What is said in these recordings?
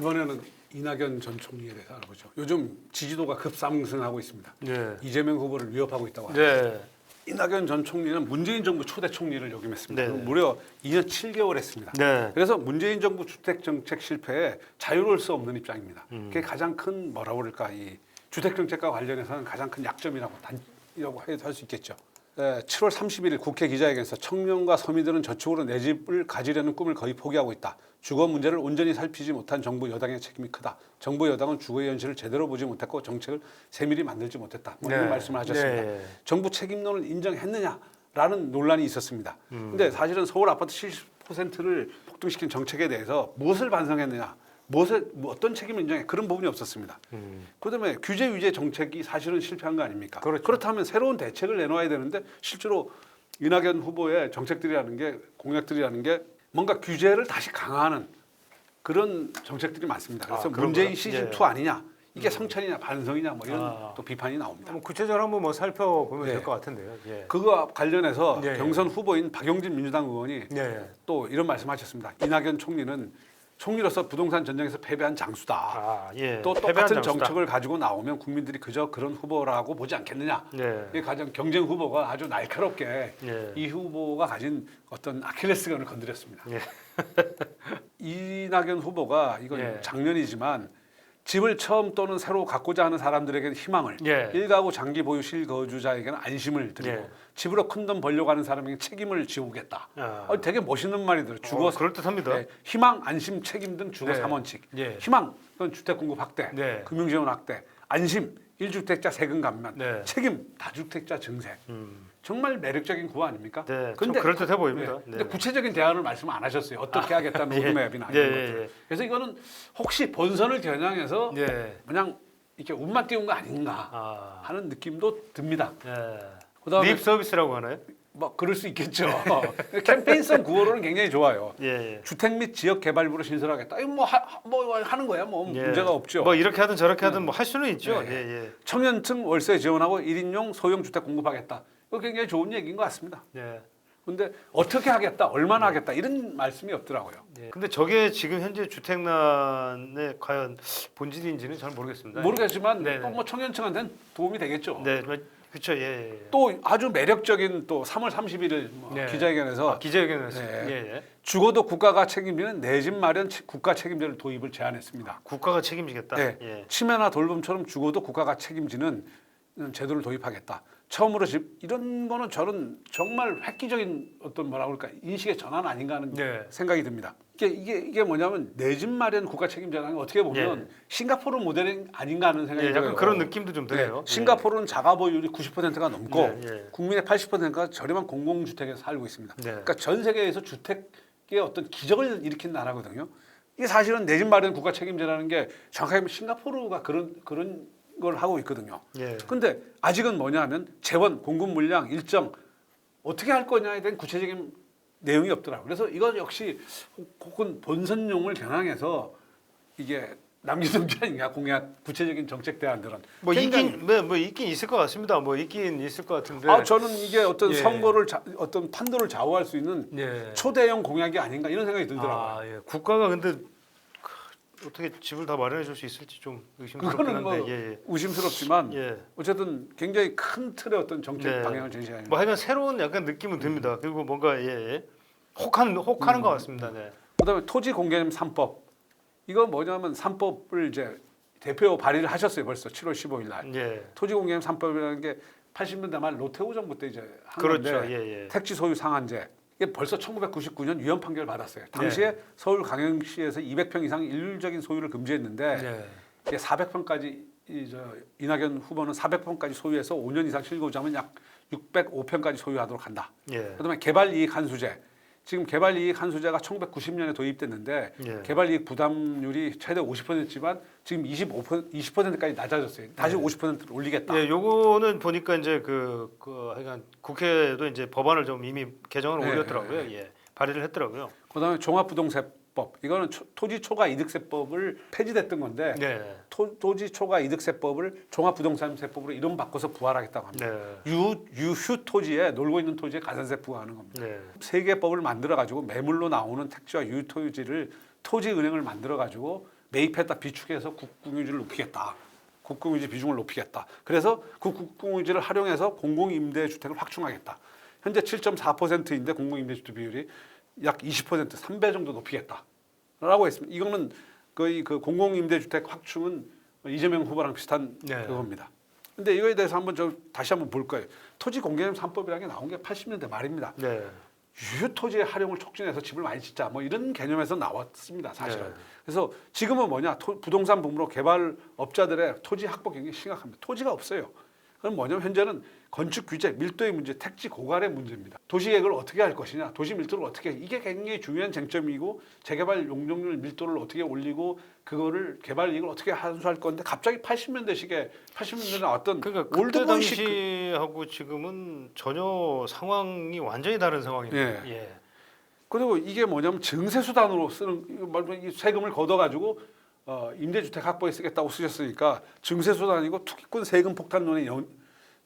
이번에는 이낙연 전 총리에 대해서 알아보죠. 요즘 지지도가 급상승하고 있습니다. 네. 이재명 후보를 위협하고 있다고 합니다. 네. 이낙연 전 총리는 문재인 정부 초대 총리를 역임했습니다. 네. 무려 2년 7개월 했습니다. 네. 그래서 문재인 정부 주택 정책 실패에 자유로울 수 없는 입장입니다. 그게 가장 큰 뭐라고 그럴까 이 주택 정책과 관련해서는 가장 큰 약점이라고 단이라고 할 수 있겠죠. 7월 31일 국회 기자회견에서 청년과 서민들은 저축으로 내 집을 가지려는 꿈을 거의 포기하고 있다. 주거 문제를 온전히 살피지 못한 정부 여당의 책임이 크다. 정부 여당은 주거의 현실을 제대로 보지 못했고 정책을 세밀히 만들지 못했다. 뭐 이런 말씀을 하셨습니다. 네. 정부 책임론을 인정했느냐라는 논란이 있었습니다. 근데 사실은 서울 아파트 70%를 폭등시킨 정책에 대해서 무엇을 반성했느냐, 어떤 책임을 인정해 그런 부분이 없었습니다. 그다음에 규제 위제 정책이 사실은 실패한 거 아닙니까? 그렇죠. 그렇다면 새로운 대책을 내놓아야 되는데 실제로 이낙연 후보의 정책들이라는 게 공약들이라는 게 뭔가 규제를 다시 강화하는 그런 정책들이 많습니다. 그래서 문재인 시즌 2 아니냐, 이게 성찰이냐 반성이냐 뭐 이런 또 비판이 나옵니다. 구체적으로 한번 뭐 살펴보면 네. 될 것 같은데요. 예. 그거와 관련해서 예, 예. 경선 후보인 박용진 민주당 의원이 예. 또 이런 말씀하셨습니다. 이낙연 총리는 총리로서 부동산 전쟁에서 패배한 장수다. 아, 예. 또 패배한 똑같은 장수다. 정책을 가지고 나오면 국민들이 그저 그런 후보라고 보지 않겠느냐. 예. 이게 가장 경쟁 후보가 아주 날카롭게 예. 이 후보가 가진 어떤 아킬레스건을 건드렸습니다. 예. 이낙연 후보가 이건 예. 작년이지만 집을 처음 또는 새로 갖고자 하는 사람들에게는 희망을, 예. 일가구 장기 보유 실거주자에게는 안심을 드리고 예. 집으로 큰 돈 벌려고 하는 사람에게 책임을 지우겠다. 아. 되게 멋있는 말이더라고요. 주거 그럴듯합니다. 네, 희망, 안심, 책임 등 주거 네. 3원칙. 예. 희망, 그건 주택 공급 확대, 네. 금융지원 확대, 안심, 1주택자 세금 감면, 네. 책임, 다주택자 증세. 정말 매력적인 구호 아닙니까? 네. 좀 그럴듯해 보입니다. 네. 근데 네. 구체적인 대안을 말씀 안 하셨어요. 어떻게 하겠다는 예. 로드맵이나 예, 이런 예, 것들. 예. 그래서 이거는 혹시 본선을 겨냥해서 예. 그냥 이렇게 운만 띄운 거 아닌가 아. 하는 느낌도 듭니다. 예. 그다음에 립 서비스라고 하나요? 뭐 그럴 수 있겠죠. 캠페인성 구호로는 굉장히 좋아요. 예. 예. 주택 및 지역 개발부로 신설하겠다. 이거 뭐 하는 거야. 뭐 예. 문제가 없죠. 뭐 이렇게 하든 저렇게 하든 뭐 할 수는 있죠. 네. 예, 예. 청년층 월세 지원하고 1인용 소형 주택 공급하겠다. 이거 굉장히 좋은 얘기인 것 같습니다. 예. 근데 어떻게 하겠다, 얼마나 하겠다 이런 말씀이 없더라고요. 예. 근데 저게 지금 현재 주택난의 과연 본질인지는 잘 모르겠습니다. 모르겠지만 네, 네. 또 뭐 청년층한테는 도움이 되겠죠. 네, 그렇죠. 예, 예. 또 아주 매력적인 또 3월 31일 네. 기자회견에서 기자회견에서 네. 예, 예. 죽어도 국가가 책임지는 내 집 마련 국가 책임제를 도입을 제안했습니다. 국가가 책임지겠다. 네. 예. 치매나 돌봄처럼 죽어도 국가가 책임지는 제도를 도입하겠다. 처음으로 집 이런 거는 저는 정말 획기적인 어떤 뭐라고 그럴까 인식의 전환 아닌가 하는 네. 생각이 듭니다. 이게 뭐냐면 내 집 마련 국가 책임제라는 게 어떻게 보면 싱가포르 모델이 아닌가 하는 생각이 예, 들어요. 약간 그런 느낌도 좀 드네요. 싱가포르는 자가 보유율이 90%가 넘고 예, 예. 국민의 80%가 저렴한 공공주택에서 살고 있습니다. 네. 그러니까 전 세계에서 주택의 어떤 기적을 일으킨 나라거든요. 이게 사실은 내 집 마련 국가 책임제라는 게 정확하게 싱가포르가 그런 걸 하고 있거든요. 예. 근데 아직은 뭐냐면 재원, 공급 물량, 일정 어떻게 할 거냐에 대한 구체적인 내용이 없더라고요. 그래서 이거 역시 혹은 본선용을 겨냥해서 이게 남기정지 아닌가 공약 구체적인 정책 대안들은 뭐 굉장히- 있긴 있을 것 같습니다. 뭐 있긴 있을 것 같은데. 저는 이게 어떤 예. 선거를 어떤 판도를 좌우할 수 있는 예. 초대형 공약이 아닌가 이런 생각이 들더라고요. 아, 예. 국가가 근데 어떻게 집을 다 마련해 줄 수 있을지 좀 의심스럽긴 그거는 한데. 뭐 예, 의심스럽지만 예. 어쨌든 굉장히 큰 틀의 어떤 정책 네. 방향을 제시하는 뭐 하여간 새로운 약간 느낌은 듭니다. 그리고 뭔가 예. 혹하는 것 같습니다. 네. 그다음에 토지 공개념 3법 이거 뭐냐면 3법을 이제 대표 발의를 하셨어요. 벌써 7월 15일 날. 예. 토지 공개념 3법이라는 게 80년대 말 노태우 정부 때 이제 한 그렇죠. 건데 예, 예. 택지 소유 상한제 이게 벌써 1999년 위헌 판결을 받았어요. 당시에 서울 강영시에서 200평 이상 일률적인 소유를 금지했는데 예. 이게 400평까지 이낙연 후보는 400평까지 소유해서 5년 이상 실거주하면 약 605평까지 소유하도록 한다. 예. 그다음에 개발이익 환수제. 지금 개발이익 환수제가 1990년에 도입됐는데 예. 개발이익 부담률이 최대 50%지만 지금 20%까지 낮아졌어요. 다시 50%를 올리겠다. 예, 요거는 보니까 이제 하여간 국회도 이제 법안을 좀 이미 개정을 네, 올렸더라고요. 예. 발의를 했더라고요. 그다음에 종합부동세법 이거는 토지 초과 이득세법을 폐지됐던 건데 네. 토지 초과 이득세법을 종합부동산세법으로 이름 바꿔서 부활하겠다고 합니다. 네. 유휴 토지에 놀고 있는 토지에 가산세 부과하는 겁니다. 네. 세 개 법을 만들어 가지고 매물로 나오는 택지와 유휴 토지를 토지은행을 만들어 가지고 매입했다 비축해서 국공유지를 높이겠다. 국공유지 비중을 높이겠다. 그래서 그 국공유지를 활용해서 공공임대주택을 확충하겠다. 현재 7.4%인데 공공임대주택 비율이 약 20%, 3배 정도 높이겠다라고 했습니다. 이거는 거의 그 공공임대주택 확충은 이재명 후보랑 비슷한 네. 그겁니다. 근데 이거에 대해서 다시 한번 볼 거예요. 토지 공개념 3법이라는 게 나온 게 80년대 말입니다. 네. 유효 토지의 활용을 촉진해서 집을 많이 짓자 뭐 이런 개념에서 나왔습니다 사실은. 네. 그래서 지금은 뭐냐 부동산 붐으로 개발업자들의 토지 확보 굉장히 심각합니다. 토지가 없어요. 그럼 뭐냐면 현재는 건축 규제, 밀도의 문제, 택지 고갈의 문제입니다. 도시계획을 어떻게 할 것이냐, 도시 밀도를 어떻게 이게 굉장히 중요한 쟁점이고 재개발 용적률 밀도를 어떻게 올리고 그거를 개발 이익을 어떻게 환수할 건데 갑자기 80년대에 나왔던 그러니까 그때 올드보이식 당시하고 지금은 전혀 상황이 완전히 다른 상황입니다. 예. 예. 그리고 이게 뭐냐면 증세 수단으로 쓰는 말하자면 이 세금을 걷어가지고 임대주택 확보에 쓰겠다고 쓰셨으니까 증세 수단이고 투기꾼 세금 폭탄론에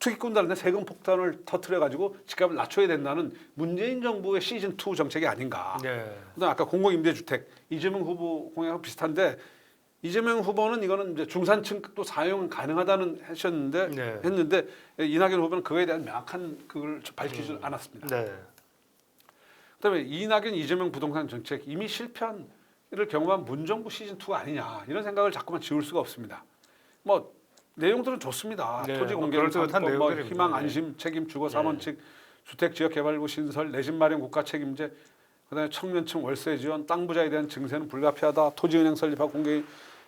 투기꾼들한테 세금 폭탄을 터트려가지고 집값을 낮춰야 된다는 문재인 정부의 시즌 2 정책이 아닌가. 네. 그다음 아까 공공임대주택 이재명 후보 공약하고 비슷한데 이재명 후보는 이거는 이제 중산층도 사용 가능하다는 네. 했는데 이낙연 후보는 그거에 대한 명확한 그걸 밝히지 않았습니다. 네. 그다음에 이낙연 이재명 부동산 정책 이미 실패한 를 경험한 문정부 시즌 2가 아니냐 이런 생각을 자꾸만 지울 수가 없습니다. 뭐 내용들은 좋습니다. 네, 토지 뭐 공개를 그럴듯한 뭐 내용들입니다. 희망 안심 책임 주거 사원칙 주택 지역 개발구 신설 내 집 마련 국가 책임제 그다음에 청년층 월세 지원 땅 부자에 대한 증세는 불가피하다. 토지은행 설립하고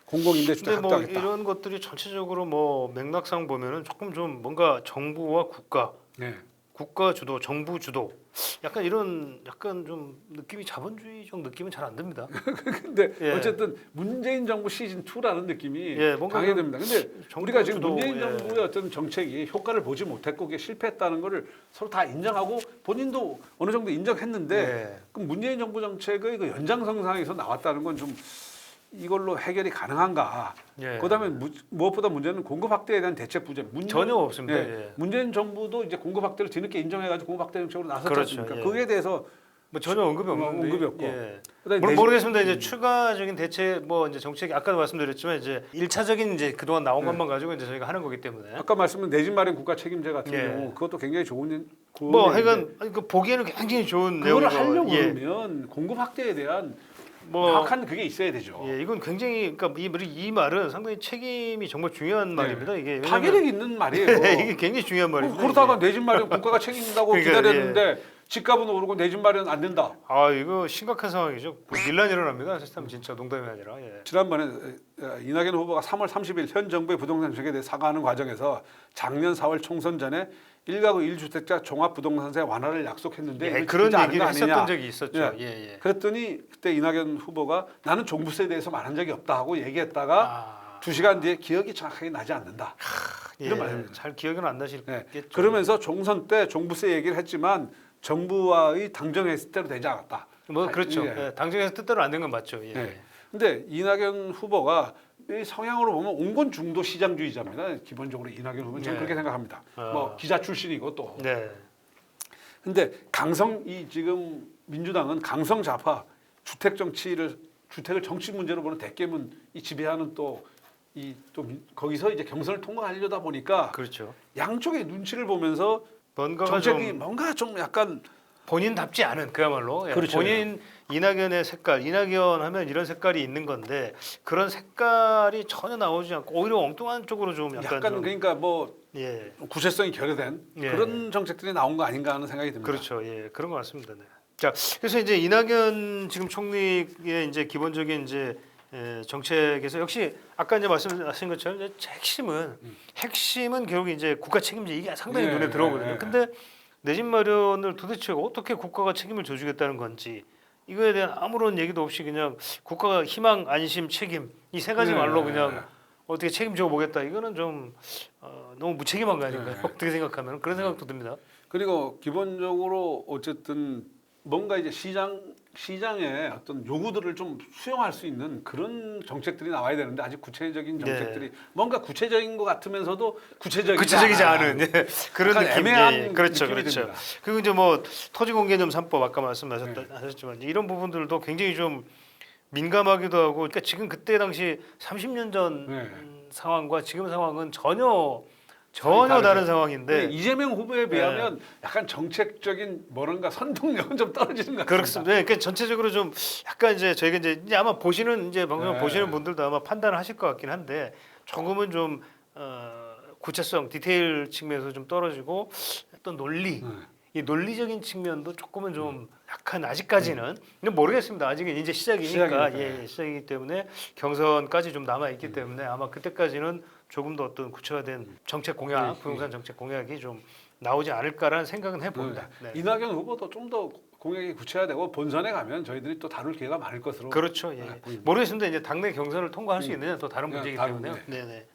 공공임대주택 근데 뭐 확대하겠다. 이런 것들이 전체적으로 뭐 맥락상 보면은 조금 좀 뭔가 정부와 네. 국가 주도, 정부 주도, 약간 이런 약간 좀 느낌이 자본주의적 느낌은 잘 안 듭니다. 근데 예. 어쨌든 문재인 정부 시즌 2라는 느낌이 예, 뭔가 강해야 됩니다. 근데 우리가 지금 주도, 문재인 예. 정부의 어떤 정책이 효과를 보지 못했고 그게 실패했다는 거를 서로 다 인정하고 본인도 어느 정도 인정했는데 예. 그럼 문재인 정부 정책의 그 연장선상에서 나왔다는 건 좀 이걸로 해결이 가능한가? 예. 그다음에 무엇보다 문제는 공급 확대에 대한 대책 부재. 전혀 없습니다. 예. 예. 문재인 정부도 이제 공급 확대를 뒤늦게 인정해가지고 공급 확대 정책으로 나섰지 그렇죠. 않습니까? 예. 거기에 대해서 뭐 전혀 언급이 없는데 언급이 없고. 예. 그다음에 모르겠습니다. 이제 추가적인 대책 뭐 이제 정책이 아까도 말씀드렸지만 이제 1차적인 이제 그동안 나온 것만 가지고 이제 저희가 하는 거기 때문에 아까 말씀드린 내 집 마련 국가 책임제 같은 예. 경우 그것도 굉장히 좋은 뭐 얘기인데 하여간 아니, 그 보기에는 굉장히 좋은 그거를 내용이고 하려고 예. 그러면 공급 확대에 대한 뭐 명확한 그게 있어야 되죠. 예, 이건 굉장히 그러니까 이 말은 상당히 책임이 정말 중요한 말입니다. 이게 왜냐면 파괴력 있는 말이에요. 이게 굉장히 중요한 말입니다. 그러다가 이게. 내 집 마련 국가가 책임진다고 그러니까, 기다렸는데 집값은 오르고 내 집 마련 안 된다. 아 이거 심각한 상황이죠. 밀란이 일어납니다. 사실 진짜 농담이 아니라. 예. 지난번에 이낙연 후보가 3월 30일 현 정부의 부동산 정책에 대해 사과하는 과정에서 작년 4월 총선 전에 1가구 1주택자 종합부동산세 완화를 약속했는데 예, 이거 그런 진짜 얘기를 아닌 거 했었던 아니냐. 적이 있었죠. 예. 예, 예. 그랬더니 그때 이낙연 후보가 나는 종부세에 대해서 말한 적이 없다 하고 얘기했다가 아, 2시간 뒤에 기억이 정확하게 나지 않는다. 이런 말입니다. 잘 기억은 안 나실겠죠. 네. 그러면서 총선 때 종부세 얘기를 했지만 정부와의 당정했을 때로 되지 않았다. 뭐 그렇죠. 예. 예, 당정에서 뜻대로 안 된 건 맞죠. 예. 네. 근데 이낙연 후보가 이 성향으로 보면 온건 중도 시장주의자입니다. 기본적으로 이낙연 후보는 저는 네. 그렇게 생각합니다. 아. 뭐 기자 출신이고 또. 네. 근데 이 지금 민주당은 강성 좌파 주택 정치를 주택을 정치 문제로 보는 대깨문 이 지배하는 거기서 이제 경선을 통과하려다 보니까 그렇죠. 양쪽의 눈치를 보면서 뭔가가 정책이 좀 뭔가 좀 약간 본인답지 않은 그야말로 예. 그렇죠. 본인 이낙연의 색깔 이낙연 하면 이런 색깔이 있는 건데 그런 색깔이 전혀 나오지 않고 오히려 엉뚱한 쪽으로 좀 약간 좀, 그러니까 뭐 예 구체성이 결여된 예. 그런 정책들이 나온 거 아닌가 하는 생각이 듭니다. 그렇죠 예 그런 것 같습니다. 네. 자 그래서 이제 이낙연 지금 총리의 이제 기본적인 이제 정책에서 역시 아까 이제 말씀하신 것처럼 이제 핵심은 결국 이제 국가 책임제 이게 상당히 예, 눈에 들어오거든요. 예, 예. 근데 내 집 마련을 도대체 어떻게 국가가 책임을 져주겠다는 건지 이거에 대한 아무런 얘기도 없이 그냥 국가가 희망, 안심, 책임 이 세 가지 예, 말로 예, 그냥 어떻게 책임져 보겠다 이거는 좀 너무 무책임한 거 아닌가요? 예. 어떻게 생각하면 그런 생각도 듭니다. 그리고 기본적으로 어쨌든 뭔가 이제 시장의 어떤 요구들을 좀 수용할 수 있는 그런 정책들이 나와야 되는데 아직 구체적인 정책들이 뭔가 구체적인 것 같으면서도 구체적이지 않은 예. 그런 약간 느낌 애매한 예, 예. 그렇죠 느낌이 그렇죠. 듭니다. 그리고 이제 뭐 토지공개념 3법 아까 말씀하셨지만 이런 부분들도 굉장히 좀 민감하기도 하고, 그러니까 지금 그때 당시 30년 전 네. 상황과 지금 상황은 전혀 다른 상황인데 이재명 후보에 비하면 약간 정책적인 뭐랄까 선동력은 좀 떨어지는 것 같습니다. 그렇습니다. 네, 그러니까 전체적으로 좀 약간 이제 저희가 이제 아마 보시는 이제 방송 네. 보시는 분들도 아마 판단을 하실 것 같긴 한데 조금은 좀 구체성, 디테일 측면에서 좀 떨어지고 어떤 논리, 이 논리적인 측면도 조금은 좀 약간 아직까지는 근데 모르겠습니다. 아직은 이제 시작이니까 시작이니까. 시작이기 때문에 경선까지 좀 남아 있기 때문에 아마 그때까지는 조금 더 어떤 구체화된 정책 공약, 부동산 정책 공약이 좀 나오지 않을까라는 생각은 해봅니다. 네. 이낙연 후보도 좀 더 공약이 구체화되고 본선에 가면 저희들이 또 다룰 기회가 많을 것으로 그렇죠. 예. 보입니다. 모르겠습니다. 이제 당내 경선을 통과할 수 있느냐 또 다른 문제이기 다른 때문에. 문제. 네네.